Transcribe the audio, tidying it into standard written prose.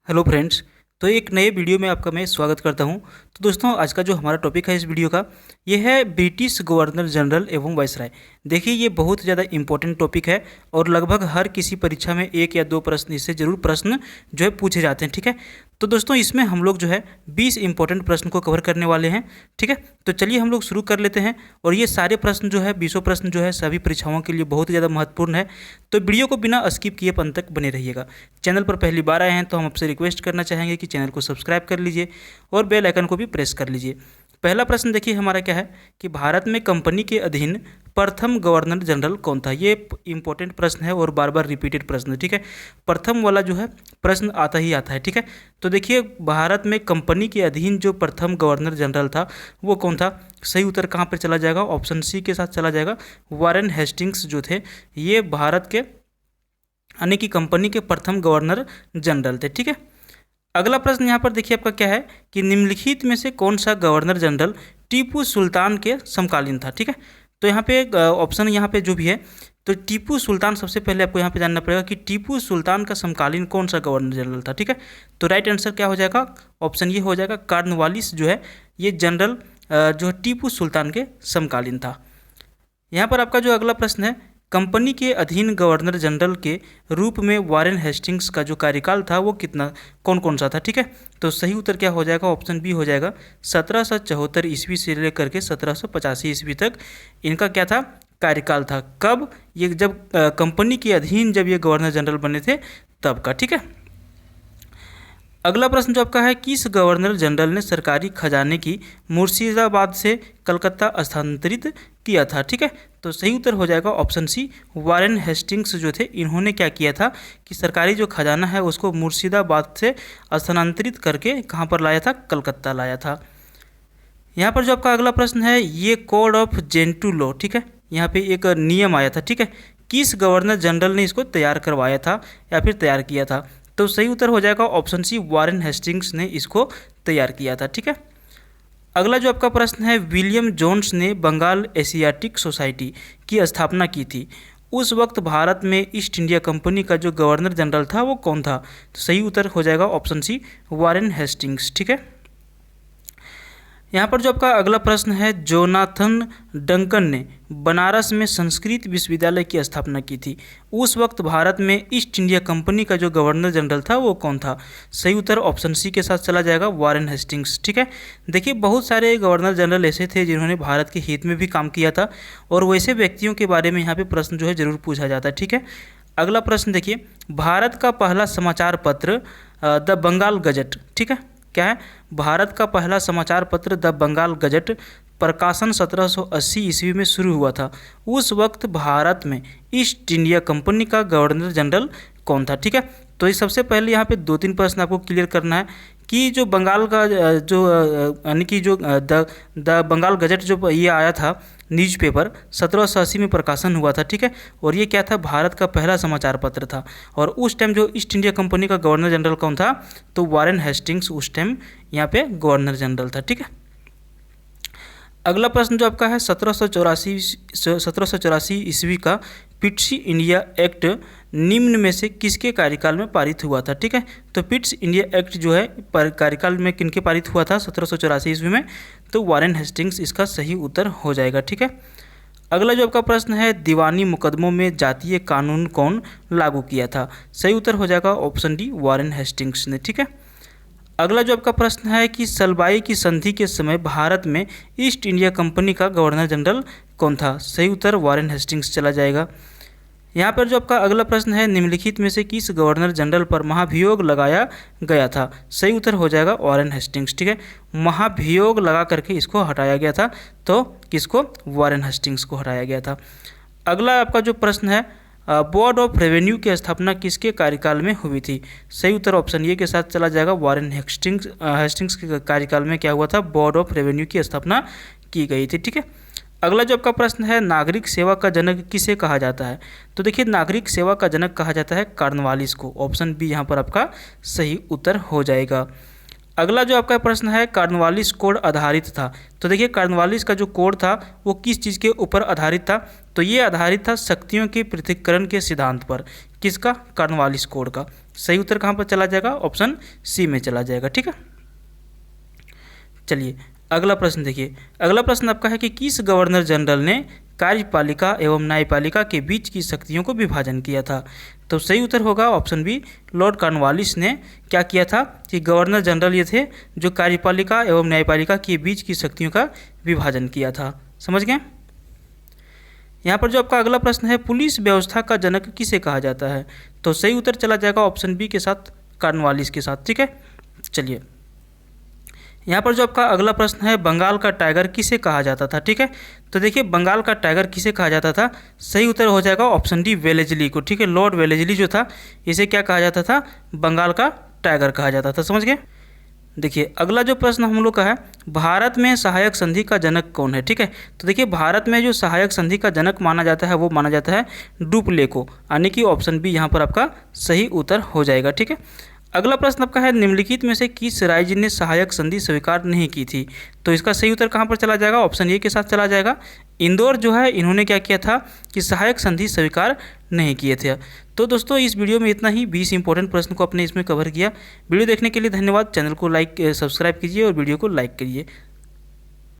Hello friends. तो एक नए वीडियो में आपका मैं स्वागत करता हूं। तो दोस्तों, आज का जो हमारा टॉपिक है इस वीडियो का, ये है ब्रिटिश गवर्नर जनरल एवं वायसराय। देखिए, ये बहुत ज़्यादा इंपॉर्टेंट टॉपिक है और लगभग हर किसी परीक्षा में एक या दो प्रश्न इससे जरूर प्रश्न जो है पूछे जाते हैं। ठीक है, तो दोस्तों इसमें हम लोग जो है 20 इंपॉर्टेंट प्रश्न को कवर करने वाले हैं। ठीक है, तो चलिए हम लोग शुरू कर लेते हैं। और ये सारे प्रश्न जो है 20 प्रश्न जो है सभी परीक्षाओं के लिए बहुत ही ज़्यादा महत्वपूर्ण है। तो वीडियो को बिना स्किप किए अंत तक बने रहिएगा। चैनल पर पहली बार आए हैं तो हम आपसे रिक्वेस्ट करना चाहेंगे कि चैनल को सब्सक्राइब कर लीजिए और बेल आइकन को भी प्रेस कर लीजिए। पहला प्रश्न देखिए हमारा क्या है कि भारत में कंपनी के अधीन प्रथम गवर्नर जनरल कौन था। ये इंपॉर्टेंट प्रश्न है और बार बार रिपीटेड प्रश्न है। ठीक है, प्रथम वाला जो है प्रश्न आता ही आता है। ठीक है, तो देखिए भारत में कंपनी के अधीन जो प्रथम गवर्नर जनरल था वो कौन था। सही उत्तर कहाँ पर चला जाएगा, ऑप्शन सी के साथ चला जाएगा। वारेन हेस्टिंग्स जो थे ये भारत के यानी कि कंपनी के प्रथम गवर्नर जनरल थे। ठीक है, अगला प्रश्न यहाँ पर देखिए आपका क्या है कि निम्नलिखित में से कौन सा गवर्नर जनरल टीपू सुल्तान के समकालीन था। ठीक है, तो यहाँ पे ऑप्शन यहाँ पे जो भी है, तो टीपू सुल्तान सबसे पहले आपको यहाँ पे जानना पड़ेगा कि टीपू सुल्तान का समकालीन कौन सा गवर्नर जनरल था। ठीक है, तो राइट आंसर क्या हो जाएगा, ऑप्शन ये हो जाएगा कॉर्नवालिस जो है ये जनरल जो टीपू सुल्तान के समकालीन था। यहाँ पर आपका जो अगला प्रश्न है, कंपनी के अधीन गवर्नर जनरल के रूप में वारेन हेस्टिंग्स का जो कार्यकाल था वो कौन कौन सा था। ठीक है, तो सही उत्तर क्या हो जाएगा, ऑप्शन बी हो जाएगा। 1774 ईस्वी से लेकर के 1785 ईस्वी तक इनका क्या था, कार्यकाल था। कब, ये जब कंपनी के अधीन जब ये गवर्नर जनरल बने थे तब का। ठीक है, अगला प्रश्न जो आपका है, किस गवर्नर जनरल ने सरकारी खजाने की मुर्शिदाबाद से कलकत्ता स्थानांतरित किया था। ठीक है, तो सही उत्तर हो जाएगा ऑप्शन सी। वारेन हेस्टिंग्स जो थे इन्होंने क्या किया था कि सरकारी जो खजाना है उसको मुर्शिदाबाद से स्थानांतरित करके कहाँ पर लाया था, कलकत्ता लाया था। यहाँ पर जो आपका अगला प्रश्न है, ये कोड ऑफ जेंटू लॉ, ठीक है, यहाँ पे एक नियम आया था। ठीक है, किस गवर्नर जनरल ने इसको तैयार करवाया था या फिर तैयार किया था। तो सही उत्तर हो जाएगा ऑप्शन सी, वारेन हेस्टिंग्स ने इसको तैयार किया था। ठीक है, अगला जो आपका प्रश्न है, विलियम जोन्स ने बंगाल एशियाटिक सोसाइटी की स्थापना की थी। उस वक्त भारत में ईस्ट इंडिया कंपनी का जो गवर्नर जनरल था वो कौन था। तो सही उत्तर हो जाएगा ऑप्शन सी, वारेन हेस्टिंग्स। ठीक है, यहाँ पर जो आपका अगला प्रश्न है, जोनाथन डंकन ने बनारस में संस्कृत विश्वविद्यालय की स्थापना की थी। उस वक्त भारत में ईस्ट इंडिया कंपनी का जो गवर्नर जनरल था वो कौन था। सही उत्तर ऑप्शन सी के साथ चला जाएगा, वारेन हेस्टिंग्स। ठीक है, देखिए बहुत सारे गवर्नर जनरल ऐसे थे जिन्होंने भारत के हित में भी काम किया था और वैसे व्यक्तियों के बारे में यहाँ पे प्रश्न जो है जरूर पूछा जाता है। ठीक है, अगला प्रश्न देखिए, भारत का पहला समाचार पत्र द बंगाल गजट, ठीक है, क्या है, भारत का पहला समाचार पत्र द बंगाल गजट प्रकाशन 1780 ईस्वी में शुरू हुआ था। उस वक्त भारत में ईस्ट इंडिया कंपनी का गवर्नर जनरल कौन था। ठीक है, तो ये सबसे पहले यहाँ पे 2-3 प्रश्न आपको क्लियर करना है कि जो बंगाल का जो यानी कि जो द बंगाल गजट जो ये आया था न्यूज़पेपर 1780 में प्रकाशन हुआ था। ठीक है, और ये क्या था, भारत का पहला समाचार पत्र था। और उस टाइम जो ईस्ट इंडिया कंपनी का गवर्नर जनरल कौन था, तो वारेन हेस्टिंग्स उस टाइम यहाँ पे गवर्नर जनरल था। ठीक है, अगला प्रश्न जो आपका है, 1784 ईस्वी का पिट्स इंडिया एक्ट निम्न में से किसके कार्यकाल में पारित हुआ था। ठीक है, तो पिट्स इंडिया एक्ट जो है कार्यकाल में किनके पारित हुआ था, 1784 ईस्वी में, तो वारेन हेस्टिंग्स इसका सही उत्तर हो जाएगा। ठीक है, अगला जो आपका प्रश्न है, दीवानी मुकदमों में जातीय कानून कौन लागू किया था। सही उत्तर हो जाएगा ऑप्शन डी, वारेन हेस्टिंग्स ने। ठीक है, अगला जो आपका प्रश्न है कि सलबाई की संधि के समय भारत में ईस्ट इंडिया कंपनी का गवर्नर जनरल कौन था। सही उत्तर वारेन हेस्टिंग्स चला जाएगा। यहाँ पर जो आपका अगला प्रश्न है, निम्नलिखित में से किस गवर्नर जनरल पर महाभियोग लगाया गया था। सही उत्तर हो जाएगा वारेन हेस्टिंग्स। ठीक है, महाभियोग लगा करके इसको हटाया गया था, तो किसको, वारेन हेस्टिंग्स को हटाया गया था। अगला आपका जो प्रश्न है, बोर्ड ऑफ रेवेन्यू की स्थापना किसके कार्यकाल में हुई थी। सही उत्तर ऑप्शन ए के साथ चला जाएगा, वारेन हेस्टिंग्स के कार्यकाल में क्या हुआ था, बोर्ड ऑफ रेवेन्यू की स्थापना की गई थी। ठीक है, अगला जो आपका प्रश्न है, नागरिक सेवा का जनक किसे कहा जाता है। तो देखिए नागरिक सेवा का जनक कहा जाता है कॉर्नवालिस को। ऑप्शन बी यहाँ पर आपका सही उत्तर हो जाएगा। अगला जो आपका प्रश्न है, कॉर्नवालिस कोड आधारित था। तो देखिए कॉर्नवालिस का जो कोड था वो किस चीज़ के ऊपर आधारित था, तो ये आधारित था शक्तियों के पृथक्करण के सिद्धांत पर। किसका, कॉर्नवालिस कोड का। सही उत्तर कहाँ पर चला जाएगा, ऑप्शन सी में चला जाएगा। ठीक है, चलिए अगला प्रश्न देखिए। अगला प्रश्न आपका है कि किस गवर्नर जनरल ने कार्यपालिका एवं न्यायपालिका के बीच की शक्तियों को विभाजन किया था। तो सही उत्तर होगा ऑप्शन बी, लॉर्ड कॉर्नवालिस ने क्या किया था कि गवर्नर जनरल ये थे जो कार्यपालिका एवं न्यायपालिका के बीच की शक्तियों का विभाजन किया था। समझ गए। यहाँ पर जो आपका अगला प्रश्न है, पुलिस व्यवस्था का जनक किसे कहा जाता है। तो सही उत्तर चला जाएगा ऑप्शन बी के साथ, कॉर्नवालिस के साथ। ठीक है, चलिए यहाँ पर जो आपका अगला प्रश्न है, बंगाल का टाइगर किसे कहा जाता था। ठीक है, तो देखिए बंगाल का टाइगर किसे कहा जाता था, सही उत्तर हो जाएगा ऑप्शन डी, वेलेजली को। ठीक है, लॉर्ड वेलेजली जो था इसे क्या कहा जाता था, बंगाल का टाइगर कहा जाता था। समझ गए। देखिए अगला जो प्रश्न हम लोग का है, भारत में सहायक संधि का जनक कौन है। ठीक है, तो देखिए भारत में जो सहायक संधि का जनक माना जाता है वो माना जाता है डुप्लेको, यानी कि ऑप्शन बी यहाँ पर आपका सही उत्तर हो जाएगा। ठीक है, अगला प्रश्न आपका है, निम्नलिखित में से किस राज्य ने सहायक संधि स्वीकार नहीं की थी। तो इसका सही उत्तर कहाँ पर चला जाएगा, ऑप्शन ए के साथ चला जाएगा। इंदौर जो है इन्होंने क्या किया था कि सहायक संधि स्वीकार नहीं किए थे। तो दोस्तों इस वीडियो में इतना ही, 20 इंपॉर्टेंट प्रश्न को अपने इसमें कवर किया। वीडियो देखने के लिए धन्यवाद। चैनल को सब्सक्राइब कीजिए और वीडियो को लाइक करिए।